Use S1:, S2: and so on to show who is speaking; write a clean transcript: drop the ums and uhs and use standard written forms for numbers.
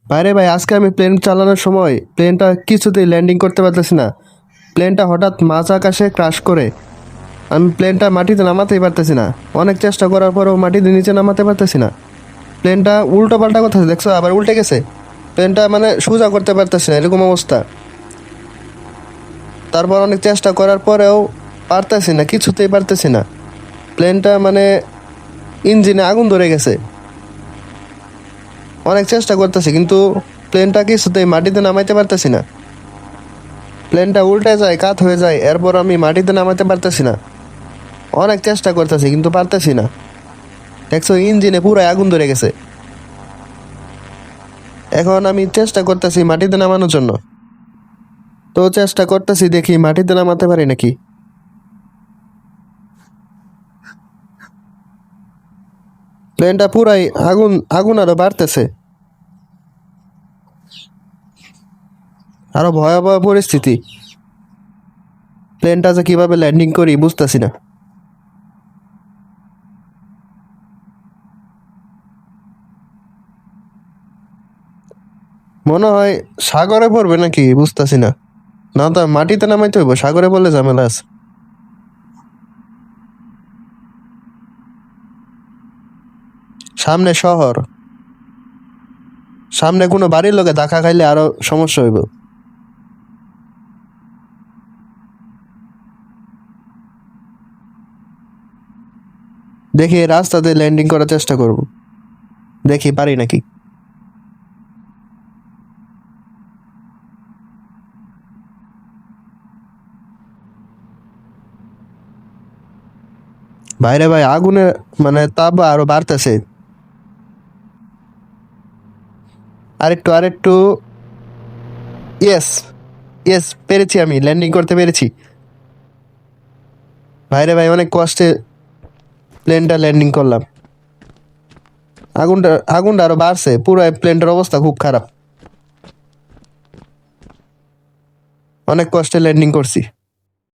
S1: বাইরে ভাই, আজকে আমি প্লেন চালানোর সময় প্লেনটা কিছুতেই ল্যান্ডিং করতে পারতেছি না। প্লেনটা হঠাৎ মাঝ আকাশে ক্রাশ করে আমি প্লেনটা মাটিতে নামাতেই পারতেছি না। অনেক চেষ্টা করার পরেও মাটিতে নিচে নামাতে পারতেছি না। প্লেনটা উল্টো পাল্টা করতেছে, দেখছো আবার উল্টে গেছে। প্লেনটা মানে সোজা করতে পারতেছি না, এরকম অবস্থা। তারপর অনেক চেষ্টা করার পরেও পারতেছি না, কিছুতেই পারতেছি না। প্লেনটা মানে ইঞ্জিনে আগুন ধরে গেছে। অনেক চেষ্টা করতেছি কিন্তু প্লেনটা কিছুতেই মাটিতে নামাইতে পারতেছি না। প্লেনটা উল্টে যায়, কাত হয়ে যায়, এরপর আমি মাটিতে নামাতে পারতেছি না। অনেক চেষ্টা করতেছি কিন্তু পারতেছি না। দেখছো ইঞ্জিনে পুরো আগুন ধরে গেছে। এখন আমি চেষ্টা করতেছি মাটিতে নামানোর জন্য। তো চেষ্টা করতেছি, দেখি মাটিতে নামাতে পারি নাকি। প্লেনটা পুরাই আগুন আগুন আরো বাড়তেছে। আরো ভয়াবহ পরিস্থিতি। প্লেনটা যে কিভাবে ল্যান্ডিং করি বুঝতেছি না। মনে হয় সাগরে পড়বে নাকি বুঝতেছি না। না তো মাটিতে নামাইতে হইব, সাগরে পড়লে ঝামেলা আছে। সামনে শহর, সামনে কোনো বাড়ির লোকে ধাক্কা খাইলে আরো সমস্যা হইব। দেখি এই রাস্তাতে ল্যান্ডিং করার চেষ্টা করব, দেখি পারি নাকি। বাইরে ভাই আগুনে মানে তাপ আরো বাড়তেছে। আরেকটু আরেকটু। ইয়েস, ইয়েস, পেরেছি, আমি ল্যান্ডিং করতে পেরেছি। বাইরে ভাই অনেক কষ্টে প্লেনটা ল্যান্ডিং করলাম। আগুনটা আগুনটা আরো বাড়ছে, পুরো প্লেনটার অবস্থা খুব খারাপ। অনেক কষ্টে ল্যান্ডিং করছি।